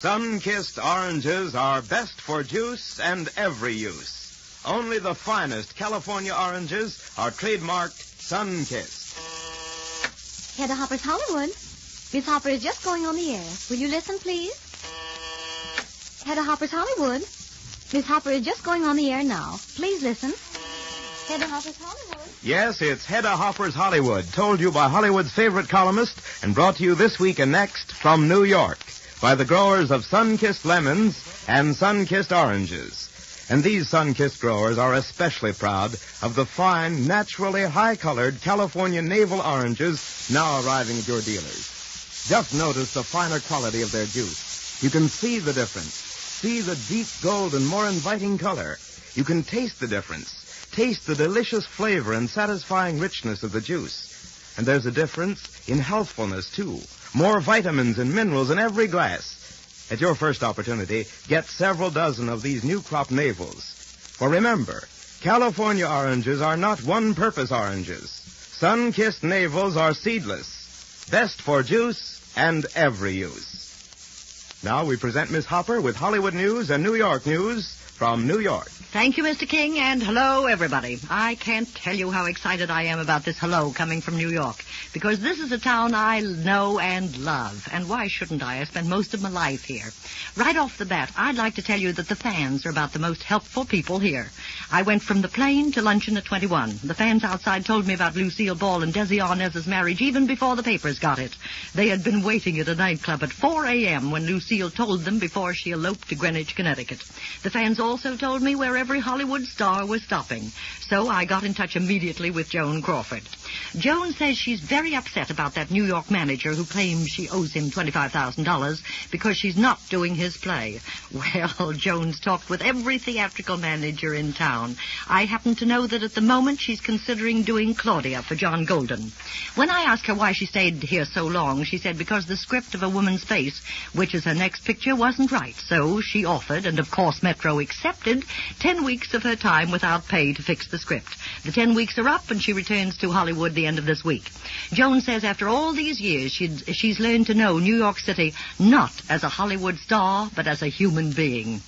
Sun-kissed oranges are best for juice and every use. Only the finest California oranges are trademarked Sun-kissed. Hedda Hopper's Hollywood. Miss Hopper is just going on the air. Will you listen, please? Hedda Hopper's Hollywood. Miss Hopper is just going on the air now. Please listen. Hedda Hopper's Hollywood. Yes, it's Hedda Hopper's Hollywood, told you by Hollywood's favorite columnist and brought to you this week and next from New York by the growers of Sun-kissed lemons and Sun-kissed oranges. And these Sun-kissed growers are especially proud of the fine, naturally high-colored California navel oranges now arriving at your dealers. Just notice the finer quality of their juice. You can see the difference. See the deep gold and more inviting color. You can taste the difference. Taste the delicious flavor and satisfying richness of the juice. And there's a difference in healthfulness, too. More vitamins and minerals in every glass. At your first opportunity, get several dozen of these new crop navels. For remember, California oranges are not one-purpose oranges. Sun-kissed navels are seedless. Best for juice and every use. Now we present Miss Hopper with Hollywood news and New York news from New York. Thank you, Mr. King, and hello, everybody. I can't tell you how excited I am about this hello coming from New York, because this is a town I know and love, and why shouldn't I? I spent most of my life here. Right off the bat, I'd like to tell you that the fans are about the most helpful people here. I went from the plane to luncheon at 21. The fans outside told me about Lucille Ball and Desi Arnaz's marriage even before the papers got it. They had been waiting at a nightclub at 4 a.m. when Lucille told them before she eloped to Greenwich, Connecticut. The fans also told me where every Hollywood star was stopping. So I got in touch immediately with Joan Crawford. Joan says she's very upset about that New York manager who claims she owes him $25,000 because she's not doing his play. Well, Joan's talked with every theatrical manager in town. I happen to know that at the moment she's considering doing Claudia for John Golden. When I asked her why she stayed here so long, she said because the script of A Woman's Face, which is her next picture, wasn't right. So she offered, and of course Metro accepted, 10 weeks of her time without pay to fix the script. The 10 weeks are up and she returns to Hollywood the end of this week. Joan says after all these years she's learned to know New York City not as a Hollywood star, but as a human being.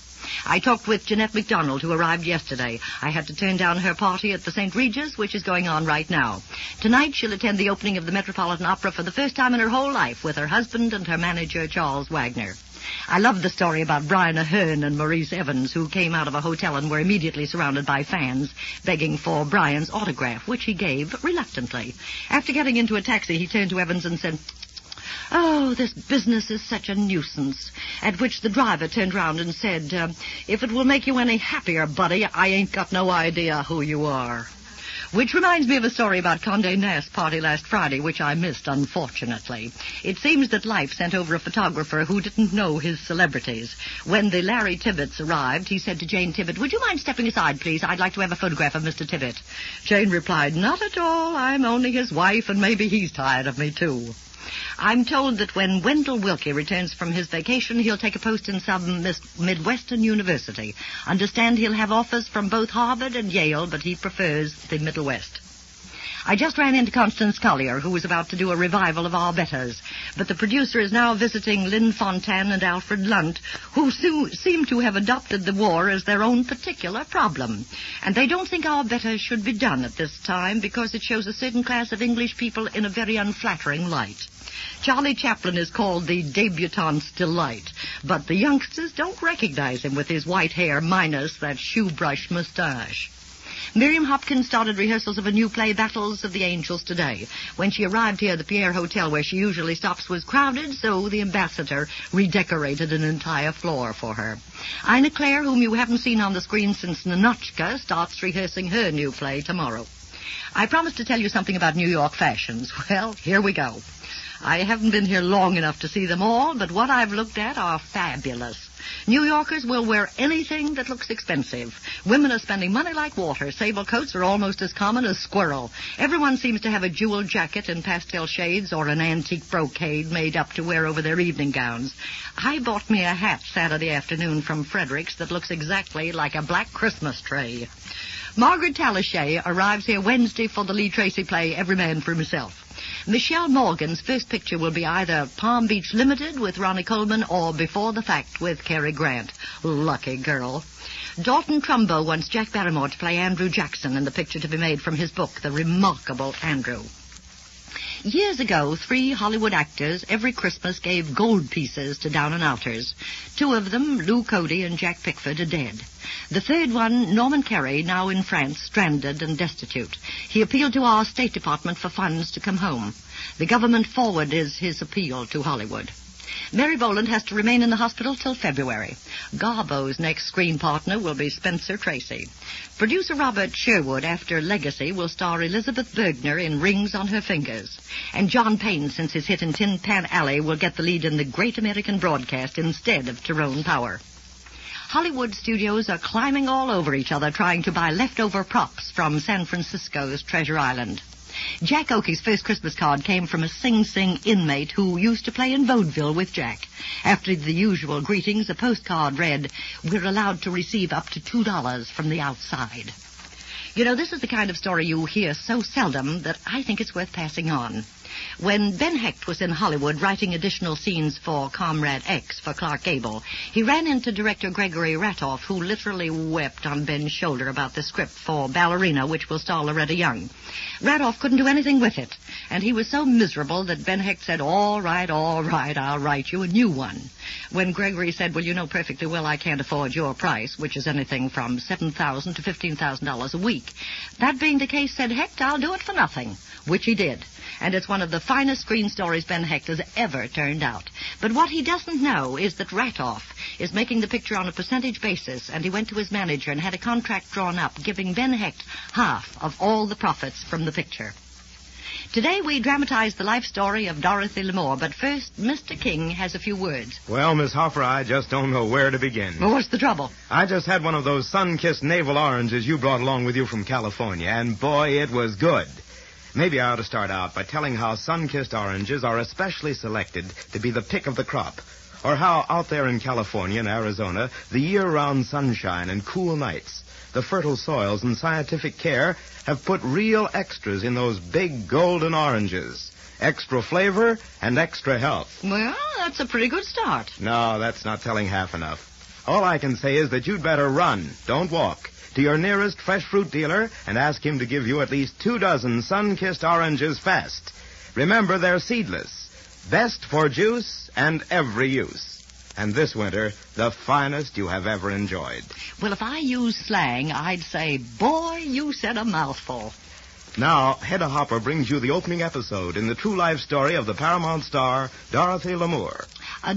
I talked with Jeanette MacDonald, who arrived yesterday. I had to turn down her party at the St. Regis, which is going on right now. Tonight she'll attend the opening of the Metropolitan Opera for the first time in her whole life with her husband and her manager, Charles Wagner. I love the story about Brian Ahern and Maurice Evans, who came out of a hotel and were immediately surrounded by fans begging for Brian's autograph, which he gave reluctantly. After getting into a taxi, he turned to Evans and said, "Oh, this business is such a nuisance." At which the driver turned round and said, "If it will make you any happier, buddy, I ain't got no idea who you are." Which reminds me of a story about Condé Nast's party last Friday, which I missed, unfortunately. It seems that Life sent over a photographer who didn't know his celebrities. When the Larry Tibbetts arrived, he said to Jane Tibbett, "Would you mind stepping aside, please? I'd like to have a photograph of Mr. Tibbett." Jane replied, "Not at all. I'm only his wife, and maybe he's tired of me, too." I'm told that when Wendell Willkie returns from his vacation, he'll take a post in some Midwestern university. Understand he'll have offers from both Harvard and Yale, but he prefers the Middle West. I just ran into Constance Collier, who was about to do a revival of Our Betters, but the producer is now visiting Lynn Fontanne and Alfred Lunt, who seem to have adopted the war as their own particular problem. And they don't think Our Betters should be done at this time because it shows a certain class of English people in a very unflattering light. Charlie Chaplin is called the debutante's delight, but the youngsters don't recognize him with his white hair minus that shoe-brush mustache. Miriam Hopkins started rehearsals of a new play, Battles of the Angels, today. When she arrived here, the Pierre Hotel, where she usually stops, was crowded, so the ambassador redecorated an entire floor for her. Ina Claire, whom you haven't seen on the screen since Ninochka, starts rehearsing her new play tomorrow. I promised to tell you something about New York fashions. Well, here we go. I haven't been here long enough to see them all, but what I've looked at are fabulous. New Yorkers will wear anything that looks expensive. Women are spending money like water. Sable coats are almost as common as squirrel. Everyone seems to have a jeweled jacket in pastel shades or an antique brocade made up to wear over their evening gowns. I bought me a hat Saturday afternoon from Frederick's that looks exactly like a black Christmas tree. Margaret Talichet arrives here Wednesday for the Lee Tracy play, Every Man for Himself. Michelle Morgan's first picture will be either Palm Beach Limited with Ronnie Coleman or Before the Fact with Cary Grant. Lucky girl. Dalton Trumbo wants Jack Barrymore to play Andrew Jackson in the picture to be made from his book, The Remarkable Andrew. Years ago, 3 Hollywood actors every Christmas gave gold pieces to down-and-outers. 2 of them, Lou Cody and Jack Pickford, are dead. The third one, Norman Kerry, now in France, stranded and destitute. He appealed to our State Department for funds to come home. The government forwarded his appeal to Hollywood. Mary Boland has to remain in the hospital till February. Garbo's next screen partner will be Spencer Tracy. Producer Robert Sherwood, after Legacy, will star Elizabeth Bergner in Rings on Her Fingers. And John Payne, since his hit in Tin Pan Alley, will get the lead in The Great American Broadcast instead of Tyrone Power. Hollywood studios are climbing all over each other trying to buy leftover props from San Francisco's Treasure Island. Jack Oakey's first Christmas card came from a Sing Sing inmate who used to play in vaudeville with Jack. After the usual greetings, a postcard read, "We're allowed to receive up to $2 from the outside." You know, this is the kind of story you hear so seldom that I think it's worth passing on. When Ben Hecht was in Hollywood writing additional scenes for Comrade X for Clark Gable, he ran into director Gregory Ratoff, who literally wept on Ben's shoulder about the script for Ballerina, which will star Loretta Young. Ratoff couldn't do anything with it, and he was so miserable that Ben Hecht said, all right, I'll write you a new one. When Gregory said, well, you know perfectly well I can't afford your price, which is anything from $7,000 to $15,000 a week. That being the case, said Hecht, I'll do it for nothing, which he did. And it's one of the finest screen stories Ben Hecht has ever turned out. But what he doesn't know is that Ratoff is making the picture on a percentage basis, and he went to his manager and had a contract drawn up giving Ben Hecht half of all the profits from the picture. Today we dramatize the life story of Dorothy L'Amour, but first, Mr. King has a few words. Well, Miss Hopper, I just don't know where to begin. Well, what's the trouble? I just had one of those sun-kissed navel oranges you brought along with you from California, and boy, it was good. Maybe I ought to start out by telling how sun-kissed oranges are especially selected to be the pick of the crop, or how out there in California and Arizona, the year-round sunshine and cool nights, the fertile soils and scientific care have put real extras in those big golden oranges. Extra flavor and extra health. Well, that's a pretty good start. No, that's not telling half enough. All I can say is that you'd better run, don't walk, to your nearest fresh fruit dealer and ask him to give you at least 24 sun-kissed oranges fast. Remember, they're seedless, best for juice and every use. And this winter, the finest you have ever enjoyed. Well, if I use slang, I'd say, boy, you said a mouthful. Now, Hedda Hopper brings you the opening episode in the true life story of the Paramount star, Dorothy L'Amour.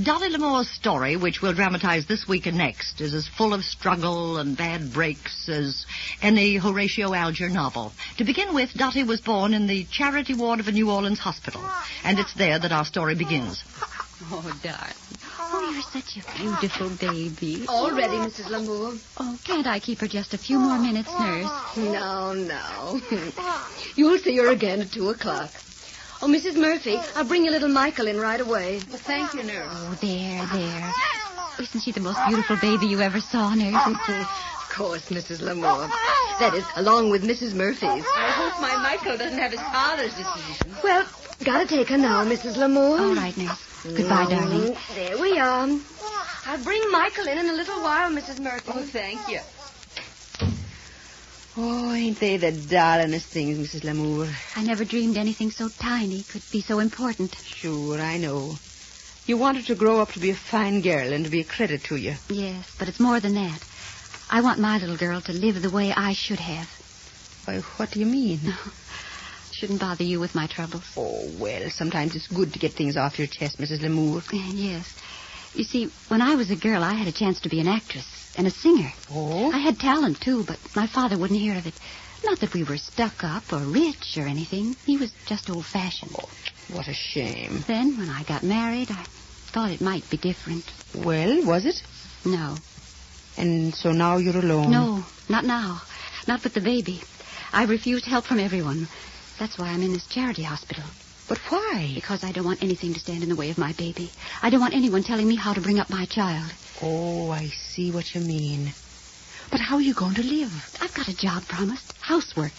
Dottie L'Amour's story, which we'll dramatize this week and next, is as full of struggle and bad breaks as any Horatio Alger novel. To begin with, Dottie was born in the charity ward of a New Orleans hospital, and it's there that our story begins. Oh, darling. Oh, you're such a beautiful baby. All ready, Mrs. L'Amour. Oh, can't I keep her just a few more minutes, nurse? No. You'll see her again at 2 o'clock. Oh, Mrs. Murphy, I'll bring your little Michael in right away. Well, thank you, nurse. Oh, there. Isn't she the most beautiful baby you ever saw, nurse? Of course, Mrs. L'Amour. That is, along with Mrs. Murphy's. I hope my Michael doesn't have his father's disposition. Well, gotta take her now, Mrs. L'Amour. All right, nurse. Goodbye, darling. There we are. I'll bring Michael in a little while, Mrs. Murphy. Oh, thank you. Oh, ain't they the darlingest things, Mrs. L'Amour? I never dreamed anything so tiny could be so important. Sure, I know. You want her to grow up to be a fine girl and to be a credit to you. Yes, but it's more than that. I want my little girl to live the way I should have. Why, what do you mean? Shouldn't bother you with my troubles. Oh, well, sometimes it's good to get things off your chest, Mrs. L'Amour. Yes. You see, when I was a girl, I had a chance to be an actress and a singer. Oh? I had talent, too, but my father wouldn't hear of it. Not that we were stuck up or rich or anything. He was just old-fashioned. Oh, what a shame. Then, when I got married, I thought it might be different. Well, was it? No. And so now you're alone? No, not now. Not with the baby. I refused help from everyone. That's why I'm in this charity hospital. But why? Because I don't want anything to stand in the way of my baby. I don't want anyone telling me how to bring up my child. Oh, I see what you mean. But how are you going to live? I've got a job promised. Housework.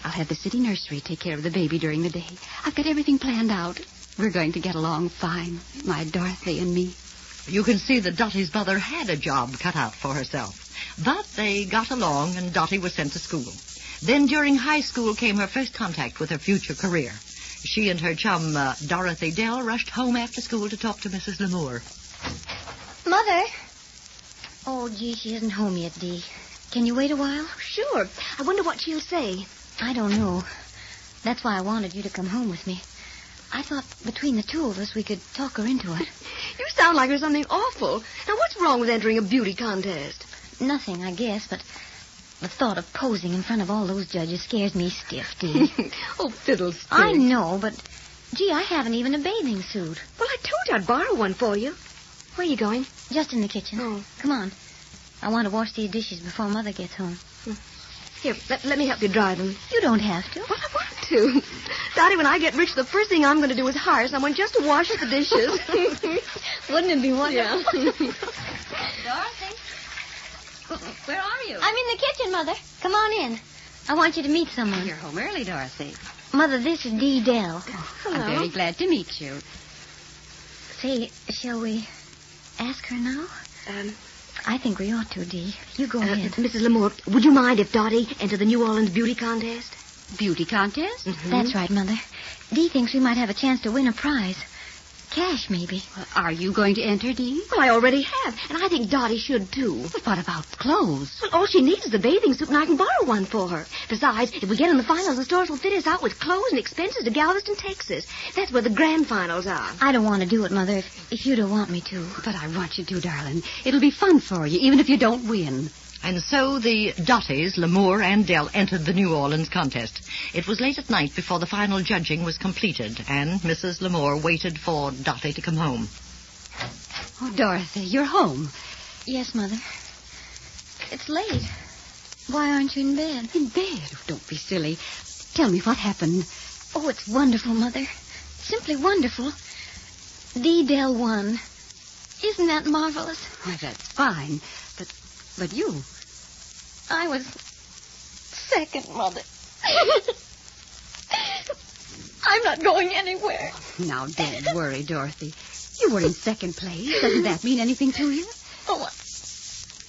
I'll have the city nursery take care of the baby during the day. I've got everything planned out. We're going to get along fine, my Dorothy and me. You can see that Dottie's mother had a job cut out for herself. But they got along, and Dottie was sent to school. Then during high school came her first contact with her future career. She and her chum, Dorothy Dell, rushed home after school to talk to Mrs. Lamore. Mother. Oh, gee, she isn't home yet, Dee. Can you wait a while? Sure. I wonder what she'll say. I don't know. That's why I wanted you to come home with me. I thought between the two of us we could talk her into it. You sound like there's something awful. Now, what's wrong with entering a beauty contest? Nothing, I guess, but the thought of posing in front of all those judges scares me stiff, Dee. Oh, fiddlesticks. I know, but, gee, I haven't even a bathing suit. Well, I told you I'd borrow one for you. Where are you going? Just in the kitchen. Oh. Come on. I want to wash these dishes before Mother gets home. Here, let me help you dry them. You don't have to. Well, I want to. Dottie, when I get rich, the first thing I'm going to do is hire someone just to wash the dishes. Wouldn't it be wonderful? Yeah. Dorothy? Where are you? I'm in the kitchen, Mother. Come on in. I want you to meet someone. You're home early, Dorothy. Mother, this is Dee Dell. I'm very glad to meet you. Say, shall we ask her now? I think we ought to, Dee. You go ahead. Mrs. Lamore, would you mind if Dottie entered the New Orleans beauty contest? Beauty contest? Mm-hmm. That's right, Mother. Dee thinks we might have a chance to win a prize. Cash, maybe. Are you going to enter, Dee? Well, I already have, and I think Dottie should, too. But what about clothes? Well, all she needs is a bathing suit, and I can borrow one for her. Besides, if we get in the finals, the stores will fit us out with clothes and expenses to Galveston, Texas. That's where the grand finals are. I don't want to do it, Mother, if you don't want me to. But I want you to, darling. It'll be fun for you, even if you don't win. And so the Dotties, Lamore, and Dell entered the New Orleans contest. It was late at night before the final judging was completed, and Mrs. Lamore waited for Dottie to come home. Oh, Dorothy, you're home. Yes, Mother. It's late. Why aren't you in bed? In bed? Oh, don't be silly. Tell me what happened. Oh, it's wonderful, Mother. Simply wonderful. Dee Dell won. Isn't that marvelous? Why, that's fine. But you... I was second, Mother. I'm not going anywhere. Now, don't worry, Dorothy. You were in second place. Doesn't that mean anything to you? Oh,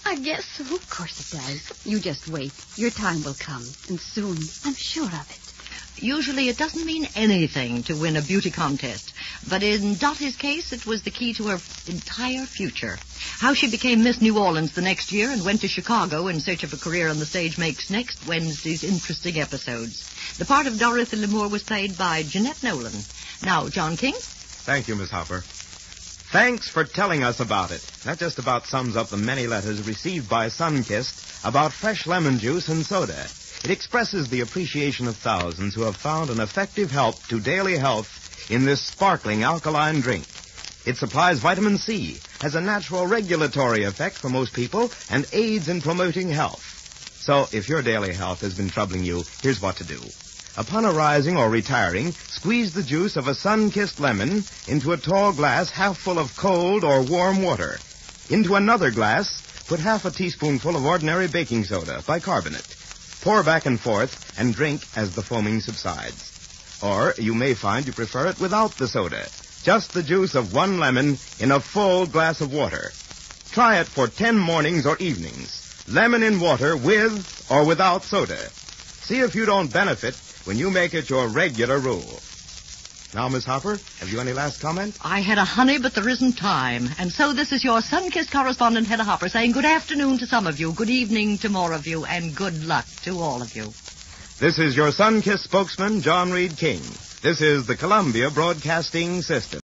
I guess so. Of course it does. You just wait. Your time will come, and soon. I'm sure of it. Usually it doesn't mean anything to win a beauty contest, but in Dottie's case, it was the key to her entire future. How she became Miss New Orleans the next year and went to Chicago in search of a career on the stage makes next Wednesday's interesting episodes. The part of Dorothy Lamore was played by Jeanette Nolan. Now, John King? Thank you, Miss Hopper. Thanks for telling us about it. That just about sums up the many letters received by Sunkist about fresh lemon juice and soda. It expresses the appreciation of thousands who have found an effective help to daily health in this sparkling alkaline drink. It supplies vitamin C, has a natural regulatory effect for most people, and aids in promoting health. So, if your daily health has been troubling you, here's what to do. Upon arising or retiring, squeeze the juice of a sun-kissed lemon into a tall glass half full of cold or warm water. Into another glass, put half a teaspoonful of ordinary baking soda, bicarbonate. Pour back and forth and drink as the foaming subsides. Or you may find you prefer it without the soda. Just the juice of one lemon in a full glass of water. Try it for 10 mornings or evenings. Lemon in water with or without soda. See if you don't benefit when you make it your regular rule. Now, Miss Hopper, have you any last comment? I had a honey, but there isn't time. And so this is your sun-kissed correspondent, Hedda Hopper, saying good afternoon to some of you, good evening to more of you, and good luck to all of you. This is your sun-kissed spokesman, John Reed King. This is the Columbia Broadcasting System.